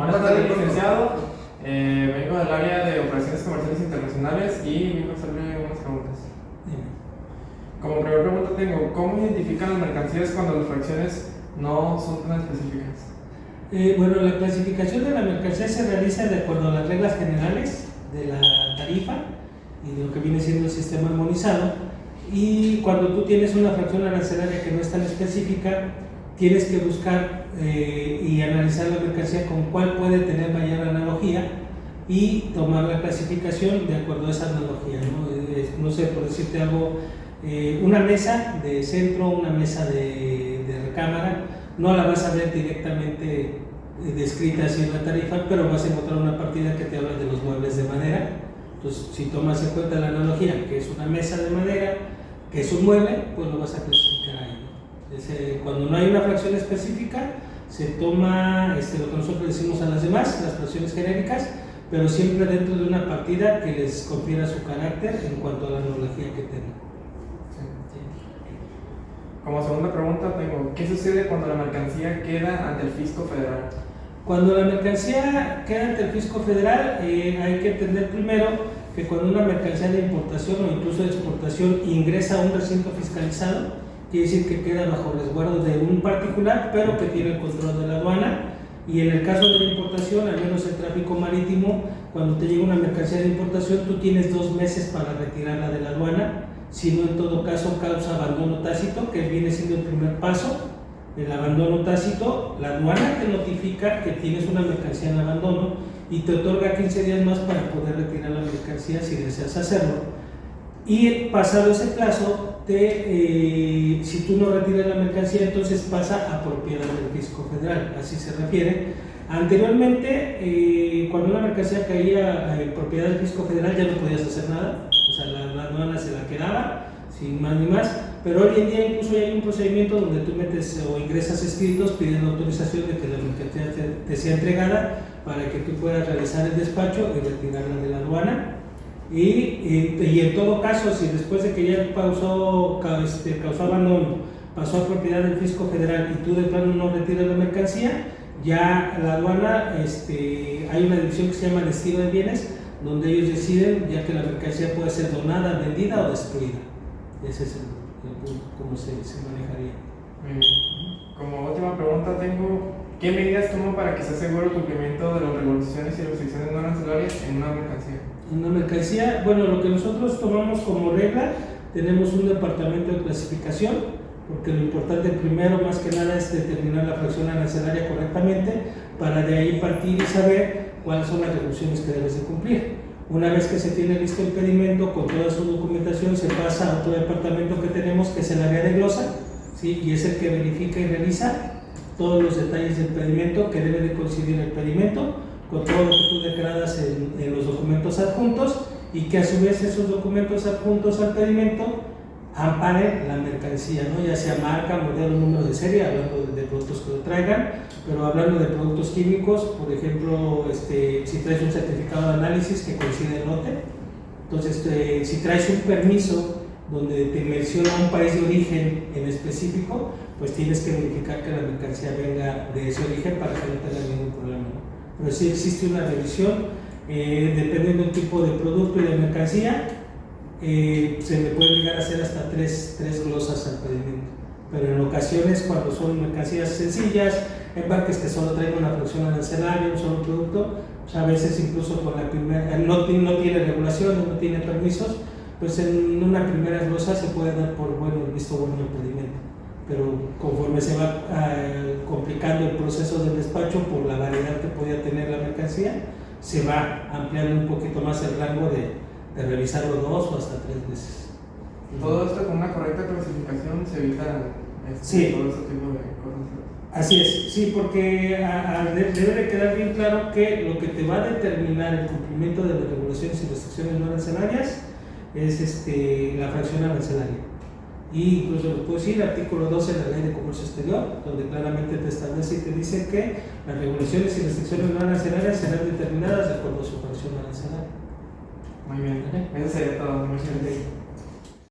Buenas tardes, licenciado. Vengo del área de operaciones comerciales internacionales y vengo a hacerle unas preguntas. Como primera pregunta tengo, ¿cómo identifican las mercancías cuando las fracciones no son tan específicas? Bueno, la clasificación de la mercancía se realiza de acuerdo a las reglas generales de la tarifa y de lo que viene siendo el sistema armonizado. Y cuando tú tienes una fracción arancelaria que no es tan específica, tienes que buscar y analizar la mercancía con cuál puede tener mayor analogía y tomar la clasificación de acuerdo a esa analogía, ¿no? No sé, por decirte algo, una mesa de centro, una mesa de recámara, no la vas a ver directamente descrita así en la tarifa, pero vas a encontrar una partida que te habla de los muebles de madera. Entonces, si tomas en cuenta la analogía, que es una mesa de madera, que es un mueble, pues lo vas a clasificar ahí, ¿no? Cuando no hay una fracción específica, se toma lo que nosotros decimos a las demás, las fracciones genéricas, pero siempre dentro de una partida que les confiera su carácter en cuanto a la analogía que tenga. Como segunda pregunta tengo, ¿qué sucede cuando la mercancía queda ante el fisco federal? Cuando la mercancía queda ante el fisco federal, hay que entender primero que cuando una mercancía de importación o incluso de exportación ingresa a un recinto fiscalizado, quiere decir que queda bajo resguardo de un particular, pero que tiene el control de la aduana. Y en el caso de la importación, al menos el tráfico marítimo, cuando te llega una mercancía de importación, tú tienes 2 meses para retirarla de la aduana, si no en todo caso causa abandono tácito, que viene siendo el primer paso. El abandono tácito, la aduana te notifica que tienes una mercancía en abandono y te otorga 15 días más para poder retirar la mercancía si deseas hacerlo. Y pasado ese plazo, si tú no retiras la mercancía, entonces pasa a propiedad del fisco federal, así se refiere. Anteriormente, cuando una mercancía caía en propiedad del fisco federal ya no podías hacer nada, o sea, la aduana se la quedaba, sin más ni más, pero hoy en día incluso hay un procedimiento donde tú metes o ingresas escritos pidiendo autorización de que la mercancía te sea entregada para que tú puedas realizar el despacho y retirarla de la aduana. Y en todo caso, si después de que ya causó abandono, pasó a propiedad del fisco federal y tú de plano no retiras la mercancía, ya la aduana, hay una división que se llama destino de bienes, donde ellos deciden ya que la mercancía puede ser donada, vendida o destruida. Ese es el punto, cómo se manejaría. Como última pregunta tengo, ¿qué medidas tomo para que se asegure el cumplimiento de las regulaciones y restricciones no arancelarias en una mercancía? Una mercancía, bueno, lo que nosotros tomamos como regla, tenemos un departamento de clasificación, porque lo importante primero, más que nada, es determinar la fracción arancelaria correctamente, para de ahí partir y saber cuáles son las regulaciones que debes de cumplir. Una vez que se tiene listo el pedimento con toda su documentación, se pasa a otro departamento que tenemos, que es el área de glosa, ¿sí? Y es el que verifica y revisa todos los detalles del pedimento, que debe de coincidir el pedimento con todo lo que tú declaras en los documentos adjuntos, y que a su vez esos documentos adjuntos al pedimento amparen la mercancía, ¿no? Ya sea marca, modelo, número de serie, hablando de productos que lo traigan, pero hablando de productos químicos, por ejemplo, si traes un certificado de análisis que coincide el lote, entonces si traes un permiso donde te menciona un país de origen en específico, pues tienes que verificar que la mercancía venga de ese origen para que no tenga ningún problema, ¿no? Pero sí existe una revisión, dependiendo del tipo de producto y de mercancía, se le puede llegar a hacer hasta tres glosas al pedimento, pero en ocasiones cuando son mercancías sencillas, embarques que solo traen una fracción arancelaria, un solo producto, pues a veces incluso con la primera, no tiene regulaciones, no tiene permisos, pues en una primera glosa se puede dar por el visto bueno el pedimento, pero conforme se va complicando el proceso del despacho por la variedad que podía tener la mercancía, se va ampliando un poquito más el rango de revisarlo 2 o hasta 3 veces. Todo esto con una correcta clasificación se evita sí. todo este tipo de cosas. Así es, sí, porque debe de quedar bien claro que lo que te va a determinar el cumplimiento de las regulaciones y restricciones no arancelarias es la fracción arancelaria. Y incluso lo puedo decir, artículo 12 de la Ley de Comercio Exterior, donde claramente te establece y te dice que las regulaciones y restricciones no arancelarias serán determinadas de acuerdo a su fracción arancelaria. Muy bien, eso sería todo. Muchas gracias.